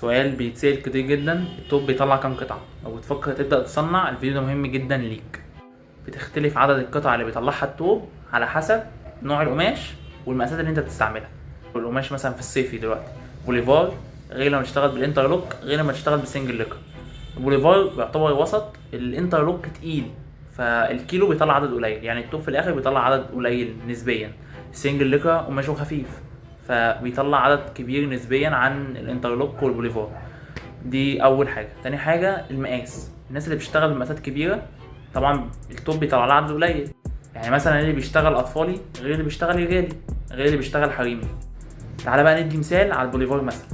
سؤال بيتسأل كتير جدا: التوب بيطلع كام قطعة؟ لو بتفكر تبدأ تصنع، الفيديو ده مهم جدا ليك. بتختلف عدد القطع اللي بيطلعها التوب على حسب نوع القماش والمقاسات اللي انت بتستعملها. القماش مثلا في الصيفي دلوقتي بوليفار غير لما تشتغل بالانترلوك غير لما تشتغل بالسنجل ليكر. البوليفار بيعتبر وسط، الانترلوك تقيل فالكيلو بيطلع عدد قليل، يعني التوب في الاخر بيطلع عدد قليل نسبيا. السنجل ليكر قماشه خفيف فبيطلع عدد كبير نسبيا عن الانترلوك والبوليفار. دي اول حاجه. تاني حاجه المقاس، الناس اللي بتشتغل بمقاسات كبيره طبعا التوب بيطلع لها عدد قليل. يعني مثلا اللي بيشتغل اطفالي غير اللي بيشتغل رجالي غير اللي بيشتغل حريمي. تعالى بقى ندي مثال على البوليفار مثلا.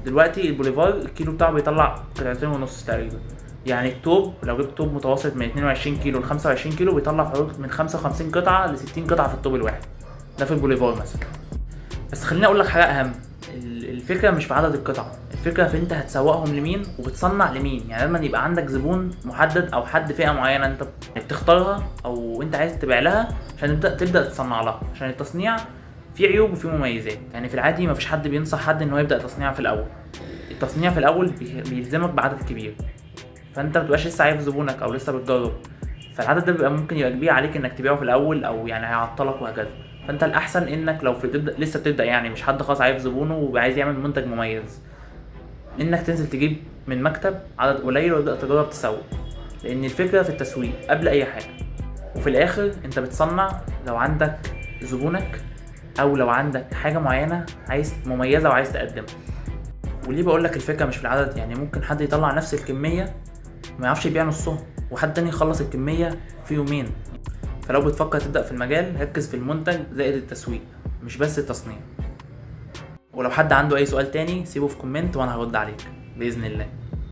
دلوقتي البوليفار الكيلو بتاعه بيطلع قطعتين ونص تقريبا، يعني التوب لو جبت توب متوسط من 22 كيلو ل 25 كيلو بيطلع في حدود من 55 قطعه ل 60 قطعه في التوب الواحد. ده في البوليفار مثلا. بس خليني اقول لك حاجه اهم، الفكره مش في عدد القطع، الفكره في انت هتسوقهم لمين وبتصنع لمين. يعني لازم يبقى عندك زبون محدد او حد فئه معينه انت بتختارها او انت عايز تبيع لها عشان تبدا تصنع لها. عشان التصنيع فيه عيوب وفيه مميزات، يعني في العادي مفيش حد بينصح حد ان هو يبدا تصنيع في الاول. التصنيع في الاول بيلزمك بعدد كبير، فانت مبتبقاش لسه عارف زبونك او لسه بتجرب، فالعدد ده بيبقى ممكن يبقى كبير عليك انك تبيعه في الاول او يعني هيعطلك وهكذا. فانت الاحسن انك لو في لسه بتبدا، يعني مش حد خلاص عارف زبونه وعايز يعمل منتج مميز، انك تنزل تجيب من مكتب عدد قليل وتبدا تجرب تسوق. لان الفكره في التسويق قبل اي حاجه، وفي الاخر انت بتصنع لو عندك زبونك او لو عندك حاجه معينه عايز مميزه وعايز تقدمها. وليه بقول لك الفكره مش في العدد؟ يعني ممكن حد يطلع نفس الكميه ما يعرفش يبيع نصهم، وحد تاني يخلص الكميه في يومين. فلو بتفكر تبدا في المجال ركز في المنتج زائد التسويق، مش بس التصنيع. ولو حد عنده اي سؤال تاني سيبه في كومنت وانا هرد عليك باذن الله.